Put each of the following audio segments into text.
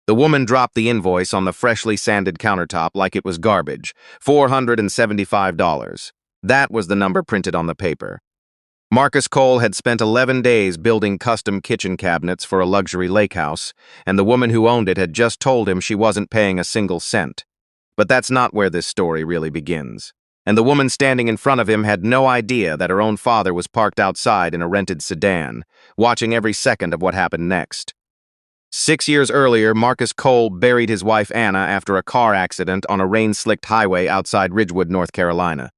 The woman dropped the invoice on the freshly sanded countertop like it was garbage. $475. That was the number printed on the paper. Marcus Cole had spent 11 days building custom kitchen cabinets for a luxury lake house, and the woman who owned it had just told him she wasn't paying a single cent. But that's not where this story really begins. And the woman standing in front of him had no idea that her own father was parked outside in a rented sedan, watching every second of what happened next. 6 years earlier, Marcus Cole buried his wife Anna after a car accident on a rain-slicked highway outside Ridgewood, North Carolina.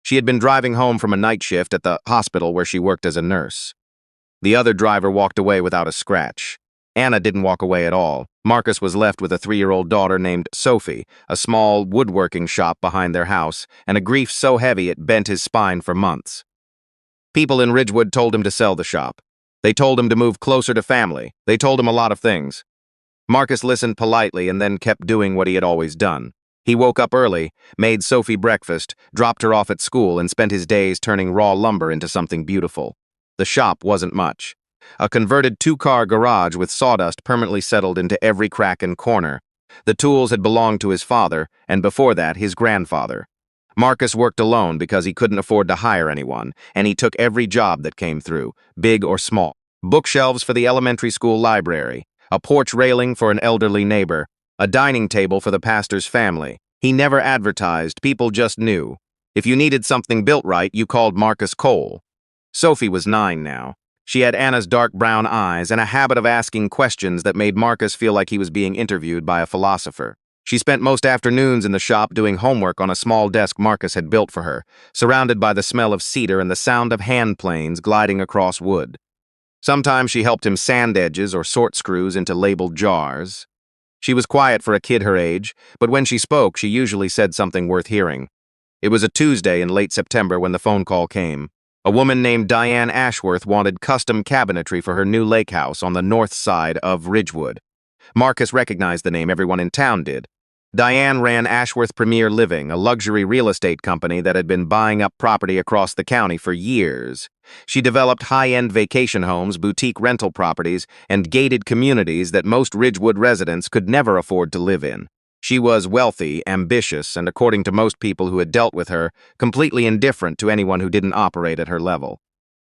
She had been driving home from a night shift at the hospital where she worked as a nurse. The other driver walked away without a scratch. Anna didn't walk away at all. Marcus was left with a 3-year-old daughter named Sophie, a small woodworking shop behind their house, and a grief so heavy it bent his spine for months. People in Ridgewood told him to sell the shop. They told him to move closer to family. They told him a lot of things. Marcus listened politely and then kept doing what he had always done. He woke up early, made Sophie breakfast, dropped her off at school, and spent his days turning raw lumber into something beautiful. The shop wasn't much. A converted 2-car garage with sawdust permanently settled into every crack and corner. The tools had belonged to his father, and before that, his grandfather. Marcus worked alone because he couldn't afford to hire anyone, and he took every job that came through, big or small. Bookshelves for the elementary school library, a porch railing for an elderly neighbor, a dining table for the pastor's family. He never advertised, people just knew. If you needed something built right, you called Marcus Cole. Sophie was 9 now. She had Anna's dark brown eyes and a habit of asking questions that made Marcus feel like he was being interviewed by a philosopher. She spent most afternoons in the shop doing homework on a small desk Marcus had built for her, surrounded by the smell of cedar and the sound of hand planes gliding across wood. Sometimes she helped him sand edges or sort screws into labeled jars. She was quiet for a kid her age, but when she spoke, she usually said something worth hearing. It was a Tuesday in late September when the phone call came. A woman named Diane Ashworth wanted custom cabinetry for her new lake house on the north side of Ridgewood. Marcus recognized the name, everyone in town did. Diane ran Ashworth Premier Living, a luxury real estate company that had been buying up property across the county for years. She developed high-end vacation homes, boutique rental properties, and gated communities that most Ridgewood residents could never afford to live in. She was wealthy, ambitious, and according to most people who had dealt with her, completely indifferent to anyone who didn't operate at her level.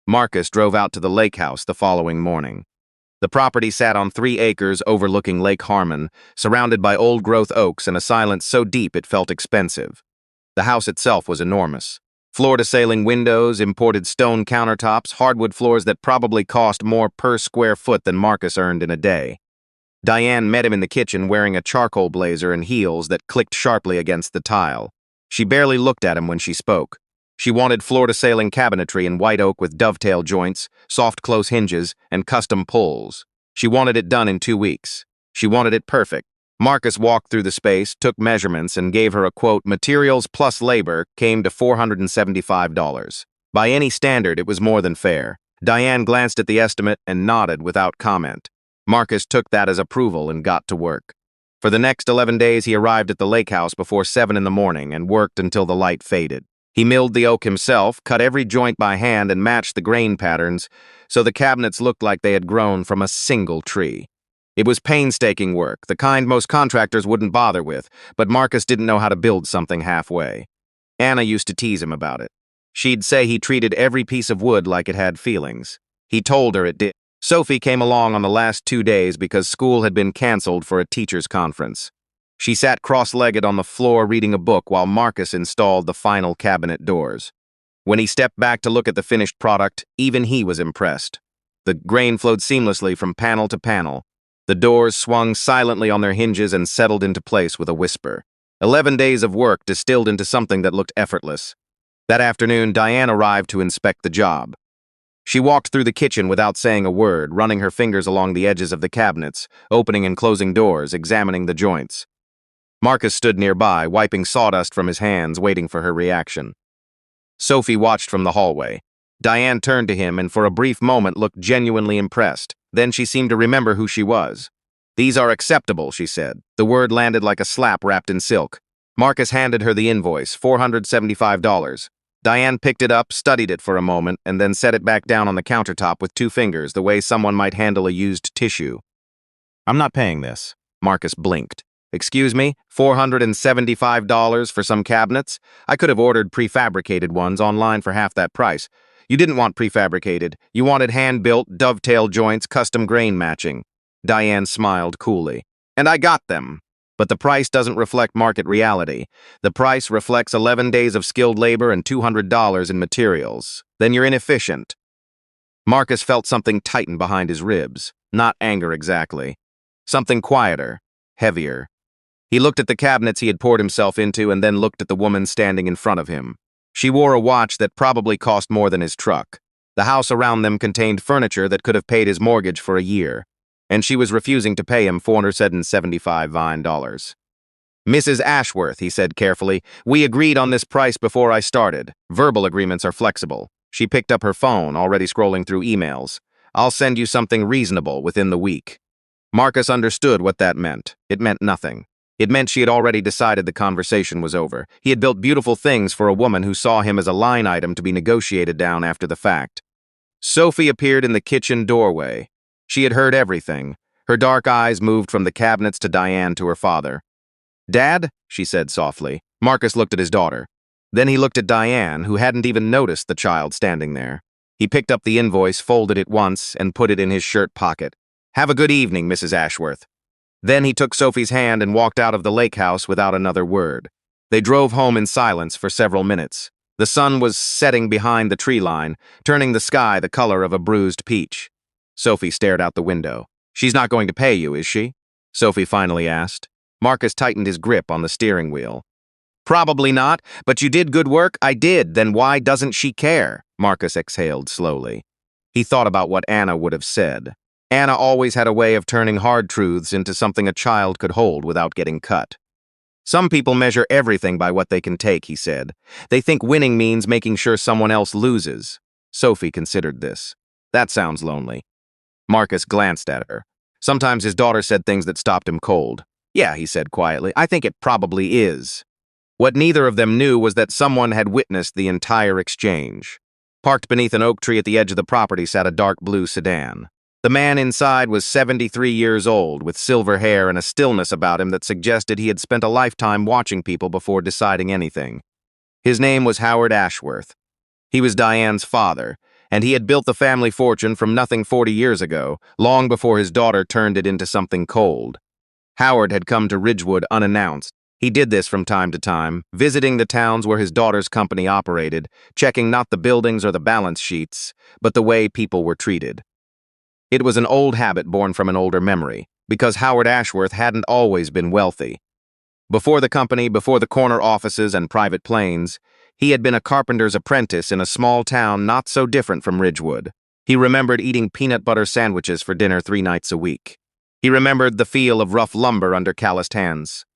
Marcus drove out to the lake house the following morning. The property sat on 3 acres overlooking Lake Harmon, surrounded by old-growth oaks and a silence so deep it felt expensive. The house itself was enormous. Floor-to-ceiling windows, imported stone countertops, hardwood floors that probably cost more per square foot than Marcus earned in a day. Diane met him in the kitchen wearing a charcoal blazer and heels that clicked sharply against the tile. She barely looked at him when she spoke. She wanted floor-to-ceiling cabinetry in white oak with dovetail joints, soft close hinges, and custom pulls. She wanted it done in 2 weeks. She wanted it perfect. Marcus walked through the space, took measurements, and gave her a quote. Materials plus labor came to $475. By any standard, it was more than fair. Diane glanced at the estimate and nodded without comment. Marcus took that as approval and got to work. For the next 11 days, he arrived at the lake house before 7 in the morning and worked until the light faded. He milled the oak himself, cut every joint by hand, and matched the grain patterns so the cabinets looked like they had grown from a single tree. It was painstaking work, the kind most contractors wouldn't bother with, but Marcus didn't know how to build something halfway. Anna used to tease him about it. She'd say he treated every piece of wood like it had feelings. He told her it did. Sophie came along on the last 2 days because school had been canceled for a teachers' conference. She sat cross-legged on the floor reading a book while Marcus installed the final cabinet doors. When he stepped back to look at the finished product, even he was impressed. The grain flowed seamlessly from panel to panel. The doors swung silently on their hinges and settled into place with a whisper. 11 days of work distilled into something that looked effortless. That afternoon, Diane arrived to inspect the job. She walked through the kitchen without saying a word, running her fingers along the edges of the cabinets, opening and closing doors, examining the joints. Marcus stood nearby, wiping sawdust from his hands, waiting for her reaction. Sophie watched from the hallway. Diane turned to him and for a brief moment looked genuinely impressed. Then she seemed to remember who she was. "These are acceptable," she said. The word landed like a slap wrapped in silk. Marcus handed her the invoice, $475. Diane picked it up, studied it for a moment, and then set it back down on the countertop with 2 fingers, the way someone might handle a used tissue. "I'm not paying this." Marcus blinked. Excuse me, $475 for some cabinets? I could have ordered prefabricated ones online for half that price. You didn't want prefabricated. You wanted hand-built, dovetail joints, custom grain matching. Diane smiled coolly. And I got them. But the price doesn't reflect market reality. The price reflects 11 days of skilled labor and $200 in materials. Then you're inefficient. Marcus felt something tighten behind his ribs. Not anger exactly. Something quieter, heavier. He looked at the cabinets he had poured himself into and then looked at the woman standing in front of him. She wore a watch that probably cost more than his truck. The house around them contained furniture that could have paid his mortgage for a year. And she was refusing to pay him $475. Mrs. Ashworth, he said carefully, we agreed on this price before I started. Verbal agreements are flexible. She picked up her phone, already scrolling through emails. I'll send you something reasonable within the week. Marcus understood what that meant. It meant nothing. It meant she had already decided the conversation was over. He had built beautiful things for a woman who saw him as a line item to be negotiated down after the fact. Sophie appeared in the kitchen doorway. She had heard everything. Her dark eyes moved from the cabinets to Diane to her father. Dad, she said softly. Marcus looked at his daughter. Then he looked at Diane, who hadn't even noticed the child standing there. He picked up the invoice, folded it once, and put it in his shirt pocket. Have a good evening, Mrs. Ashworth. Then he took Sophie's hand and walked out of the lake house without another word. They drove home in silence for several minutes. The sun was setting behind the tree line, turning the sky the color of a bruised peach. Sophie stared out the window. She's not going to pay you, is she? Sophie finally asked. Marcus tightened his grip on the steering wheel. Probably not, but you did good work. I did. Then why doesn't she care? Marcus exhaled slowly. He thought about what Anna would have said. Anna always had a way of turning hard truths into something a child could hold without getting cut. Some people measure everything by what they can take, he said. They think winning means making sure someone else loses. Sophie considered this. That sounds lonely. Marcus glanced at her. Sometimes his daughter said things that stopped him cold. Yeah, he said quietly, I think it probably is. What neither of them knew was that someone had witnessed the entire exchange. Parked beneath an oak tree at the edge of the property sat a dark blue sedan. The man inside was 73 years old, with silver hair and a stillness about him that suggested he had spent a lifetime watching people before deciding anything. His name was Howard Ashworth. He was Diane's father, and he had built the family fortune from nothing 40 years ago, long before his daughter turned it into something cold. Howard had come to Ridgewood unannounced. He did this from time to time, visiting the towns where his daughter's company operated, checking not the buildings or the balance sheets, but the way people were treated. It was an old habit born from an older memory, because Howard Ashworth hadn't always been wealthy. Before the company, before the corner offices and private planes, he had been a carpenter's apprentice in a small town not so different from Ridgewood. He remembered eating peanut butter sandwiches for dinner 3 nights a week. He remembered the feel of rough lumber under calloused hands.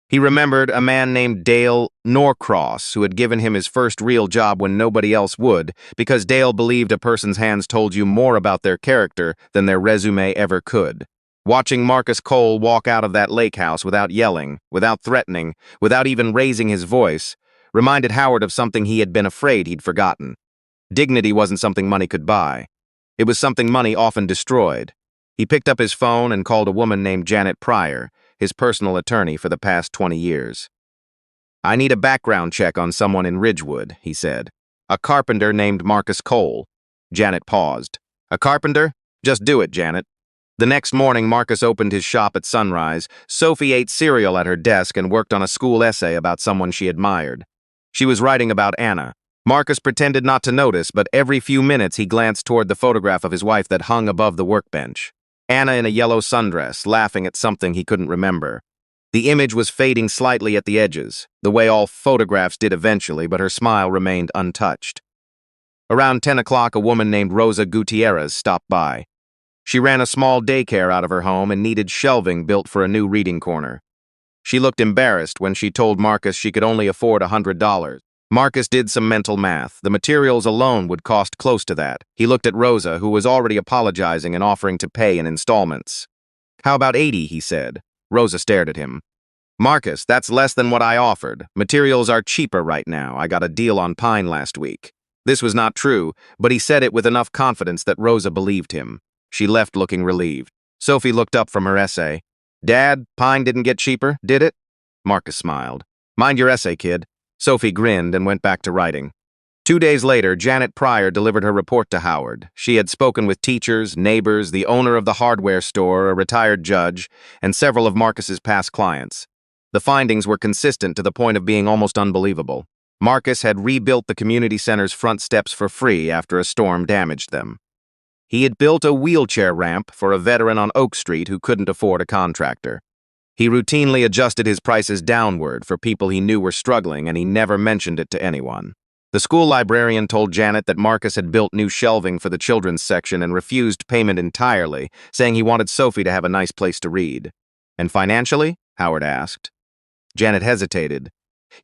He remembered a man named Dale Norcross who had given him his first real job when nobody else would, because Dale believed a person's hands told you more about their character than their resume ever could. Watching Marcus Cole walk out of that lake house without yelling, without threatening, without even raising his voice, reminded Howard of something he had been afraid he'd forgotten. Dignity wasn't something money could buy. It was something money often destroyed. He picked up his phone and called a woman named Janet Pryor, his personal attorney for the past 20 years. I need a background check on someone in Ridgewood, he said. A carpenter named Marcus Cole. Janet paused. A carpenter? Just do it, Janet. The next morning, Marcus opened his shop at sunrise. Sophie ate cereal at her desk and worked on a school essay about someone she admired. She was writing about Anna. Marcus pretended not to notice, but every few minutes he glanced toward the photograph of his wife that hung above the workbench. Anna in a yellow sundress, laughing at something he couldn't remember. The image was fading slightly at the edges, the way all photographs did eventually, but her smile remained untouched. Around 10 o'clock, a woman named Rosa Gutierrez stopped by. She ran a small daycare out of her home and needed shelving built for a new reading corner. She looked embarrassed when she told Marcus she could only afford $100. Marcus did some mental math. The materials alone would cost close to that. He looked at Rosa, who was already apologizing and offering to pay in installments. How about 80, he said. Rosa stared at him. Marcus, that's less than what I offered. Materials are cheaper right now. I got a deal on pine last week. This was not true, but he said it with enough confidence that Rosa believed him. She left looking relieved. Sophie looked up from her essay. Dad, pine didn't get cheaper, did it? Marcus smiled. Mind your essay, kid. Sophie grinned and went back to writing. 2 days later, Janet Pryor delivered her report to Howard. She had spoken with teachers, neighbors, the owner of the hardware store, a retired judge, and several of Marcus's past clients. The findings were consistent to the point of being almost unbelievable. Marcus had rebuilt the community center's front steps for free after a storm damaged them. He had built a wheelchair ramp for a veteran on Oak Street who couldn't afford a contractor. He routinely adjusted his prices downward for people he knew were struggling, and he never mentioned it to anyone. The school librarian told Janet that Marcus had built new shelving for the children's section and refused payment entirely, saying he wanted Sophie to have a nice place to read. And financially? Howard asked. Janet hesitated.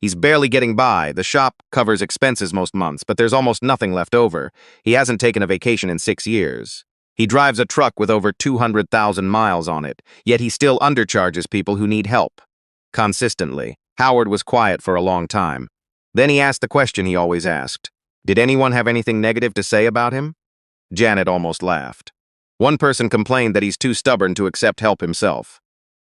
He's barely getting by. The shop covers expenses most months, but there's almost nothing left over. He hasn't taken a vacation in 6 years. He drives a truck with over 200,000 miles on it, yet he still undercharges people who need help. Consistently. Howard was quiet for a long time. Then he asked the question he always asked. Did anyone have anything negative to say about him? Janet almost laughed. One person complained that he's too stubborn to accept help himself.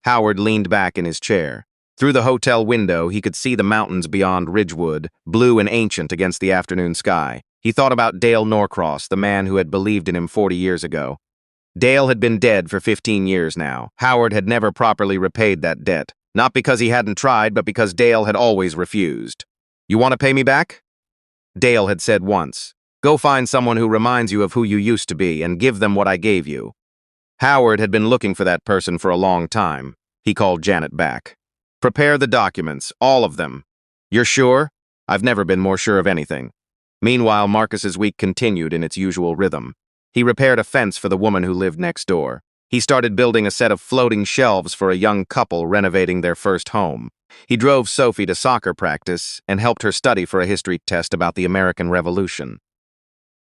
Howard leaned back in his chair. Through the hotel window, he could see the mountains beyond Ridgewood, blue and ancient against the afternoon sky. He thought about Dale Norcross, the man who had believed in him 40 years ago. Dale had been dead for 15 years now. Howard had never properly repaid that debt, not because he hadn't tried, but because Dale had always refused. You want to pay me back? Dale had said once, go find someone who reminds you of who you used to be and give them what I gave you. Howard had been looking for that person for a long time. He called Janet back. Prepare the documents, all of them. You're sure? I've never been more sure of anything. Meanwhile, Marcus's week continued in its usual rhythm. He repaired a fence for the woman who lived next door. He started building a set of floating shelves for a young couple renovating their first home. He drove Sophie to soccer practice and helped her study for a history test about the American Revolution.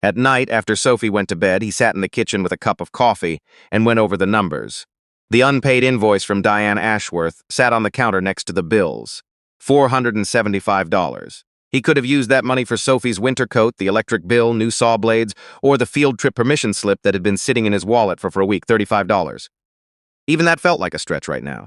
At night, after Sophie went to bed, he sat in the kitchen with a cup of coffee and went over the numbers. The unpaid invoice from Diane Ashworth sat on the counter next to the bills. $475. He could have used that money for Sophie's winter coat, the electric bill, new saw blades, or the field trip permission slip that had been sitting in his wallet for a week, $35. Even that felt like a stretch right now.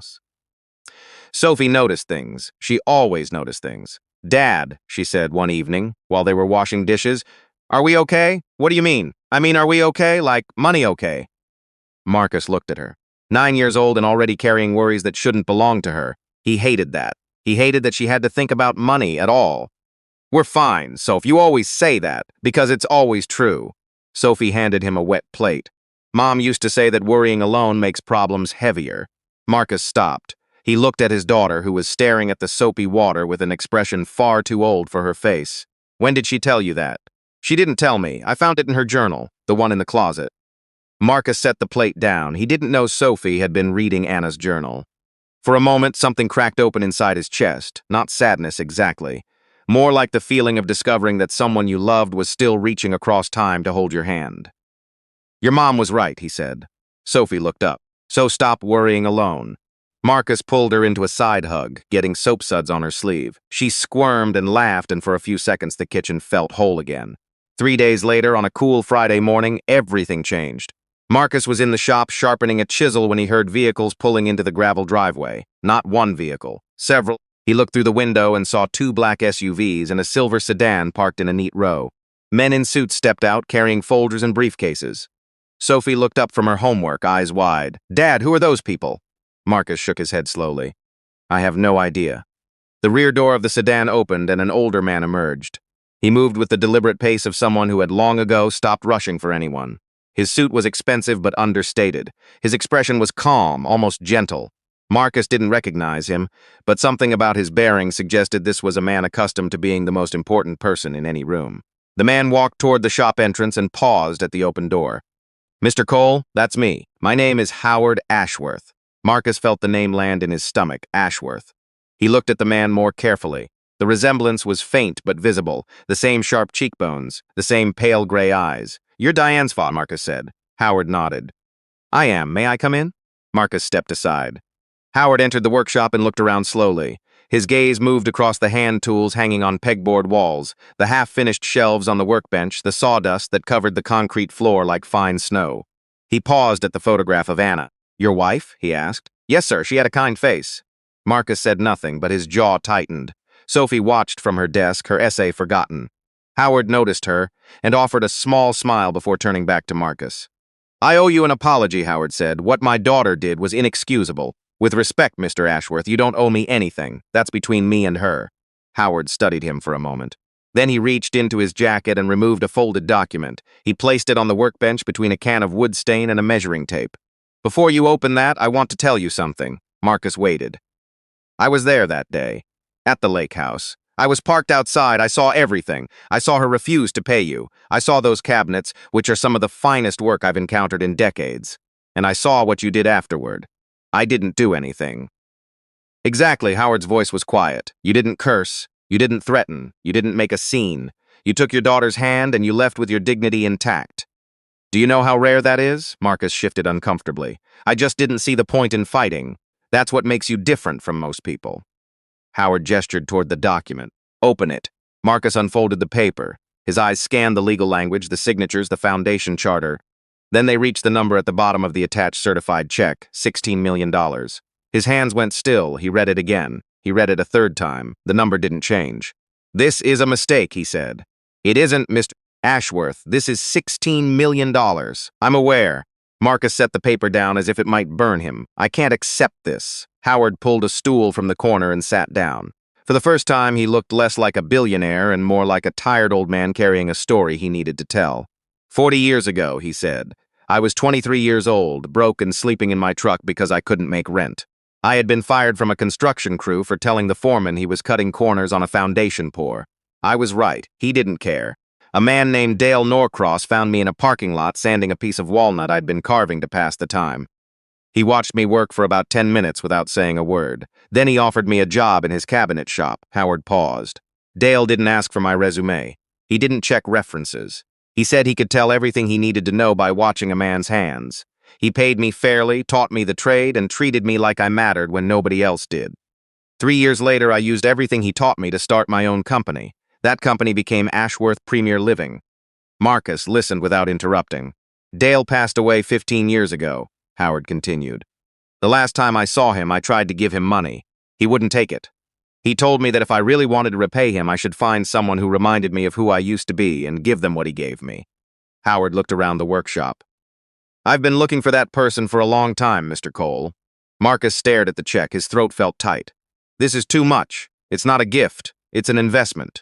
Sophie noticed things. She always noticed things. Dad, she said one evening, while they were washing dishes, are we okay? What do you mean? I mean, are we okay? Like, money okay? Marcus looked at her. 9 years old and already carrying worries that shouldn't belong to her. He hated that. He hated that she had to think about money at all. We're fine, Soph. You always say that, because it's always true. Sophie handed him a wet plate. Mom used to say that worrying alone makes problems heavier. Marcus stopped. He looked at his daughter, who was staring at the soapy water with an expression far too old for her face. When did she tell you that? She didn't tell me. I found it in her journal, the one in the closet. Marcus set the plate down. He didn't know Sophie had been reading Anna's journal. For a moment, something cracked open inside his chest. Not sadness exactly. More like the feeling of discovering that someone you loved was still reaching across time to hold your hand. Your mom was right, he said. Sophie looked up. So stop worrying alone. Marcus pulled her into a side hug, getting soap suds on her sleeve. She squirmed and laughed, and for a few seconds the kitchen felt whole again. 3 days later, on a cool Friday morning, everything changed. Marcus was in the shop sharpening a chisel when he heard vehicles pulling into the gravel driveway. Not one vehicle, several. He looked through the window and saw 2 black SUVs and a silver sedan parked in a neat row. Men in suits stepped out, carrying folders and briefcases. Sophie looked up from her homework, eyes wide. Dad, who are those people? Marcus shook his head slowly. I have no idea. The rear door of the sedan opened and an older man emerged. He moved with the deliberate pace of someone who had long ago stopped rushing for anyone. His suit was expensive but understated. His expression was calm, almost gentle. Marcus didn't recognize him, but something about his bearing suggested this was a man accustomed to being the most important person in any room. The man walked toward the shop entrance and paused at the open door. Mr. Cole, that's me. My name is Howard Ashworth. Marcus felt the name land in his stomach, Ashworth. He looked at the man more carefully. The resemblance was faint but visible, the same sharp cheekbones, the same pale gray eyes. You're Diane's father, Marcus said. Howard nodded. I am. May I come in? Marcus stepped aside. Howard entered the workshop and looked around slowly. His gaze moved across the hand tools hanging on pegboard walls, the half-finished shelves on the workbench, the sawdust that covered the concrete floor like fine snow. He paused at the photograph of Anna. Your wife? He asked. Yes, sir, she had a kind face. Marcus said nothing, but his jaw tightened. Sophie watched from her desk, her essay forgotten. Howard noticed her and offered a small smile before turning back to Marcus. I owe you an apology, Howard said. What my daughter did was inexcusable. With respect, Mr. Ashworth, you don't owe me anything. That's between me and her. Howard studied him for a moment. Then he reached into his jacket and removed a folded document. He placed it on the workbench between a can of wood stain and a measuring tape. Before you open that, I want to tell you something. Marcus waited. I was there that day, at the lake house. I was parked outside. I saw everything. I saw her refuse to pay you. I saw those cabinets, which are some of the finest work I've encountered in decades. And I saw what you did afterward. I didn't do anything. Exactly, Howard's voice was quiet. You didn't curse. You didn't threaten. You didn't make a scene. You took your daughter's hand and you left with your dignity intact. Do you know how rare that is? Marcus shifted uncomfortably. I just didn't see the point in fighting. That's what makes you different from most people. Howard gestured toward the document. Open it. Marcus unfolded the paper. His eyes scanned the legal language, the signatures, the foundation charter. Then they reached the number at the bottom of the attached certified check, $16 million. His hands went still. He read it again. He read it a third time. The number didn't change. This is a mistake, he said. It isn't, Mr. Ashworth. This is $16 million. I'm aware. Marcus set the paper down as if it might burn him. I can't accept this. Howard pulled a stool from the corner and sat down. For the first time, he looked less like a billionaire and more like a tired old man carrying a story he needed to tell. 40 years ago, he said, I was 23 years old, broke and sleeping in my truck because I couldn't make rent. I had been fired from a construction crew for telling the foreman he was cutting corners on a foundation pour. I was right. He didn't care. A man named Dale Norcross found me in a parking lot sanding a piece of walnut I'd been carving to pass the time. He watched me work for about 10 minutes without saying a word. Then he offered me a job in his cabinet shop. Howard paused. Dale didn't ask for my resume. He didn't check references. He said he could tell everything he needed to know by watching a man's hands. He paid me fairly, taught me the trade, and treated me like I mattered when nobody else did. 3 years later, I used everything he taught me to start my own company. That company became Ashworth Premier Living. Marcus listened without interrupting. Dale passed away 15 years ago, Howard continued. The last time I saw him, I tried to give him money. He wouldn't take it. He told me that if I really wanted to repay him, I should find someone who reminded me of who I used to be and give them what he gave me. Howard looked around the workshop. I've been looking for that person for a long time, Mr. Cole. Marcus stared at the check. His throat felt tight. This is too much. It's not a gift. It's an investment.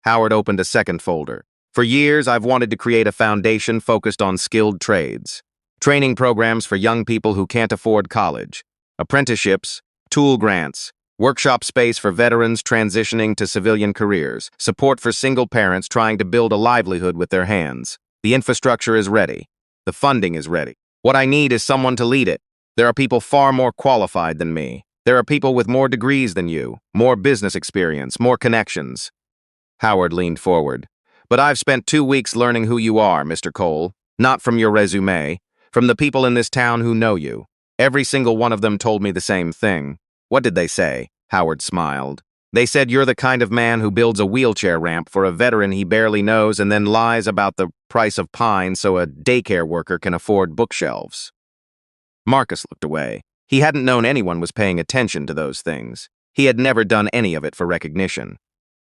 Howard opened a second folder. For years, I've wanted to create a foundation focused on skilled trades. Training programs for young people who can't afford college. Apprenticeships, tool grants, workshop space for veterans transitioning to civilian careers, support for single parents trying to build a livelihood with their hands. The infrastructure is ready. The funding is ready. What I need is someone to lead it. There are people far more qualified than me. There are people with more degrees than you, more business experience, more connections. Howard leaned forward. But I've spent 2 weeks learning who you are, Mr. Cole. Not from your resume, from the people in this town who know you. Every single one of them told me the same thing. What did they say? Howard smiled. They said you're the kind of man who builds a wheelchair ramp for a veteran he barely knows and then lies about the price of pine so a daycare worker can afford bookshelves. Marcus looked away. He hadn't known anyone was paying attention to those things. He had never done any of it for recognition.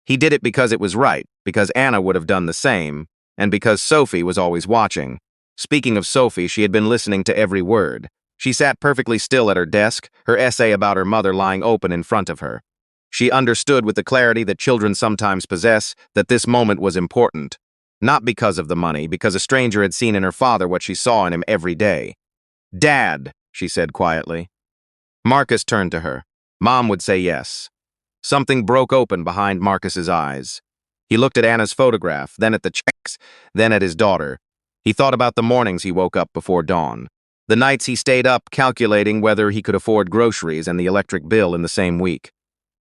He did it because it was right, because Anna would have done the same, and because Sophie was always watching. Speaking of Sophie, she had been listening to every word. She sat perfectly still at her desk, her essay about her mother lying open in front of her. She understood with the clarity that children sometimes possess that this moment was important. Not because of the money, because a stranger had seen in her father what she saw in him every day. Dad, she said quietly. Marcus turned to her. Mom would say yes. Something broke open behind Marcus's eyes. He looked at Anna's photograph, then at the checks, then at his daughter. He thought about the mornings he woke up before dawn. The nights he stayed up calculating whether he could afford groceries and the electric bill in the same week.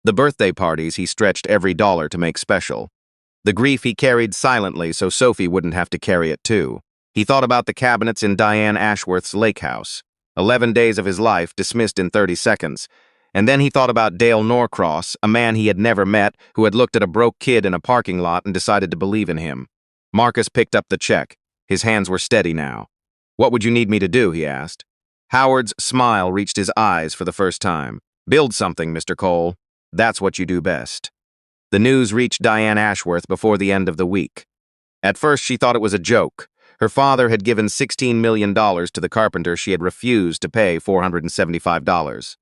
The birthday parties he stretched every dollar to make special. The grief he carried silently so Sophie wouldn't have to carry it too. He thought about the cabinets in Diane Ashworth's lakehouse. 11 days of his life dismissed in 30 seconds. And then he thought about Dale Norcross, a man he had never met, who had looked at a broke kid in a parking lot and decided to believe in him. Marcus picked up the check. His hands were steady now. What would you need me to do? He asked. Howard's smile reached his eyes for the first time. Build something, Mr. Cole. That's what you do best. The news reached Diane Ashworth before the end of the week. At first, she thought it was a joke. Her father had given $16 million to the carpenter she had refused to pay $475.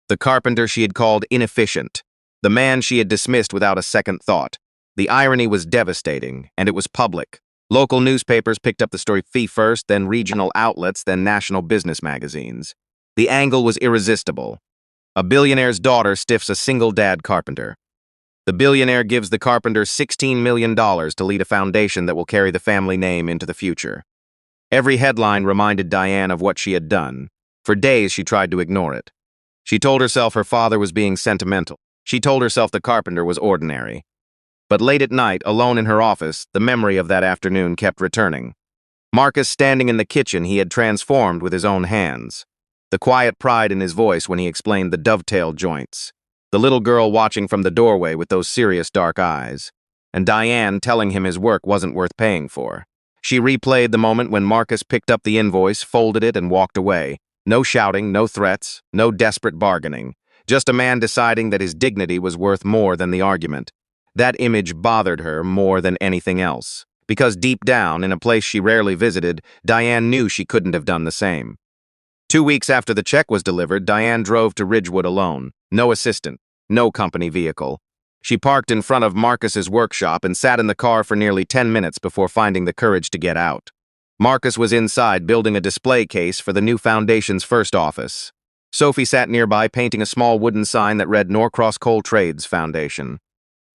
The carpenter she had called inefficient. The man she had dismissed without a second thought. The irony was devastating, and it was public. Local newspapers picked up the story first, then regional outlets, then national business magazines. The angle was irresistible. A billionaire's daughter stiffs a single-dad carpenter. The billionaire gives the carpenter $16 million to lead a foundation that will carry the family name into the future. Every headline reminded Diane of what she had done. For days, she tried to ignore it. She told herself her father was being sentimental. She told herself the carpenter was ordinary. But late at night, alone in her office, the memory of that afternoon kept returning. Marcus standing in the kitchen he had transformed with his own hands. The quiet pride in his voice when he explained the dovetail joints. The little girl watching from the doorway with those serious dark eyes. And Diane telling him his work wasn't worth paying for. She replayed the moment when Marcus picked up the invoice, folded it, and walked away. No shouting, no threats, no desperate bargaining. Just a man deciding that his dignity was worth more than the argument. That image bothered her more than anything else. Because deep down, in a place she rarely visited, Diane knew she couldn't have done the same. 2 weeks after the check was delivered, Diane drove to Ridgewood alone. No assistant, no company vehicle. She parked in front of Marcus's workshop and sat in the car for nearly 10 minutes before finding the courage to get out. Marcus was inside building a display case for the new foundation's first office. Sophie sat nearby painting a small wooden sign that read Norcross Coal Trades Foundation.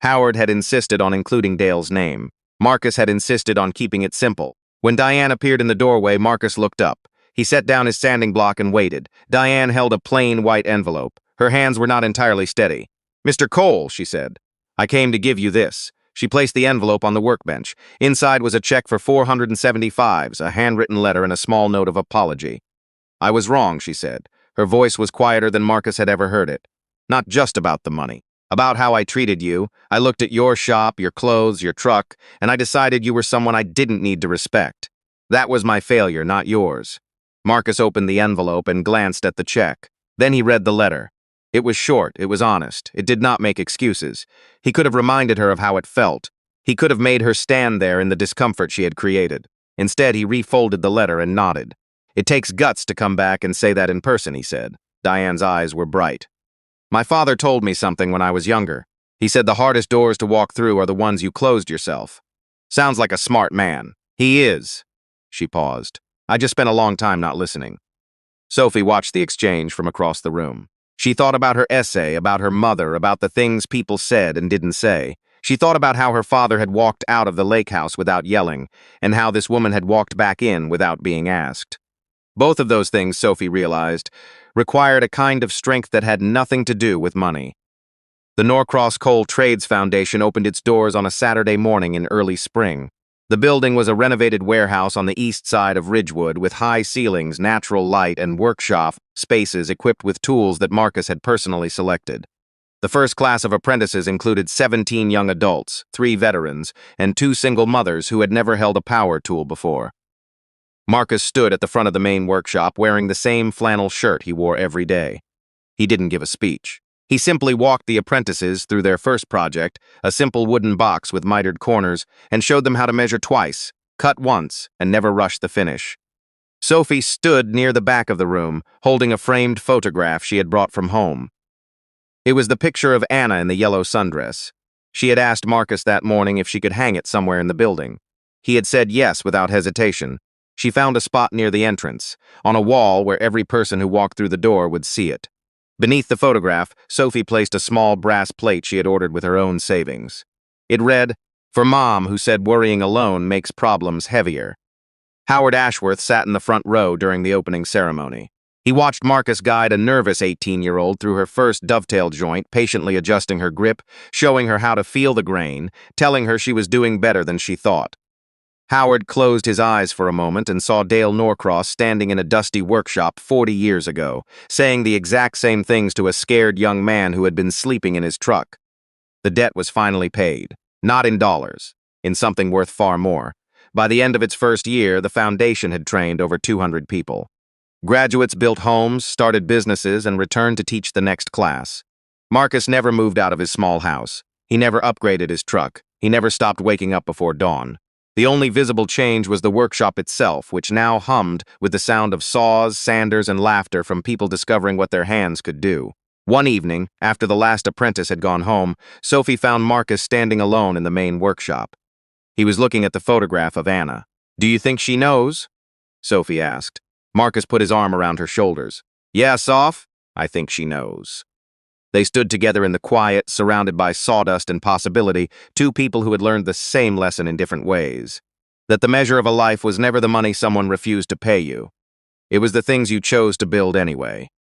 Howard had insisted on including Dale's name. Marcus had insisted on keeping it simple. When Diane appeared in the doorway, Marcus looked up. He set down his sanding block and waited. Diane held a plain white envelope. Her hands were not entirely steady. "Mr. Cole," she said, "I came to give you this." She placed the envelope on the workbench. Inside was a check for $475, a handwritten letter, and a small note of apology. "I was wrong," she said. Her voice was quieter than Marcus had ever heard it. "Not just about the money. About how I treated you. I looked at your shop, your clothes, your truck, and I decided you were someone I didn't need to respect. That was my failure, not yours." Marcus opened the envelope and glanced at the check. Then he read the letter. It was short, it was honest, it did not make excuses. He could have reminded her of how it felt. He could have made her stand there in the discomfort she had created. Instead, he refolded the letter and nodded. "It takes guts to come back and say that in person," he said. Diane's eyes were bright. "My father told me something when I was younger. He said the hardest doors to walk through are the ones you closed yourself. Sounds like a smart man. He is." She paused. "I just spent a long time not listening." Sophie watched the exchange from across the room. She thought about her essay, about her mother, about the things people said and didn't say. She thought about how her father had walked out of the lakehouse without yelling, and how this woman had walked back in without being asked. Both of those things, Sophie realized, required a kind of strength that had nothing to do with money. The Norcross Coal Trades Foundation opened its doors on a Saturday morning in early spring. The building was a renovated warehouse on the east side of Ridgewood with high ceilings, natural light, and workshop spaces equipped with tools that Marcus had personally selected. The first class of apprentices included 17 young adults, 3 veterans, and 2 single mothers who had never held a power tool before. Marcus stood at the front of the main workshop wearing the same flannel shirt he wore every day. He didn't give a speech. He simply walked the apprentices through their first project, a simple wooden box with mitered corners, and showed them how to measure twice, cut once, and never rush the finish. Sophie stood near the back of the room, holding a framed photograph she had brought from home. It was the picture of Anna in the yellow sundress. She had asked Marcus that morning if she could hang it somewhere in the building. He had said yes without hesitation. She found a spot near the entrance, on a wall where every person who walked through the door would see it. Beneath the photograph, Sophie placed a small brass plate she had ordered with her own savings. It read, "For Mom, who said worrying alone makes problems heavier." Howard Ashworth sat in the front row during the opening ceremony. He watched Marcus guide a nervous 18-year-old through her first dovetail joint, patiently adjusting her grip, showing her how to feel the grain, telling her she was doing better than she thought. Howard closed his eyes for a moment and saw Dale Norcross standing in a dusty workshop 40 years ago, saying the exact same things to a scared young man who had been sleeping in his truck. The debt was finally paid, not in dollars, in something worth far more. By the end of its first year, the foundation had trained over 200 people. Graduates built homes, started businesses, and returned to teach the next class. Marcus never moved out of his small house. He never upgraded his truck. He never stopped waking up before dawn. The only visible change was the workshop itself, which now hummed with the sound of saws, sanders, and laughter from people discovering what their hands could do. One evening, after the last apprentice had gone home, Sophie found Marcus standing alone in the main workshop. He was looking at the photograph of Anna. "Do you think she knows?" Sophie asked. Marcus put his arm around her shoulders. "Yeah, Soph, I think she knows." They stood together in the quiet, surrounded by sawdust and possibility, two people who had learned the same lesson in different ways. That the measure of a life was never the money someone refused to pay you. It was the things you chose to build anyway.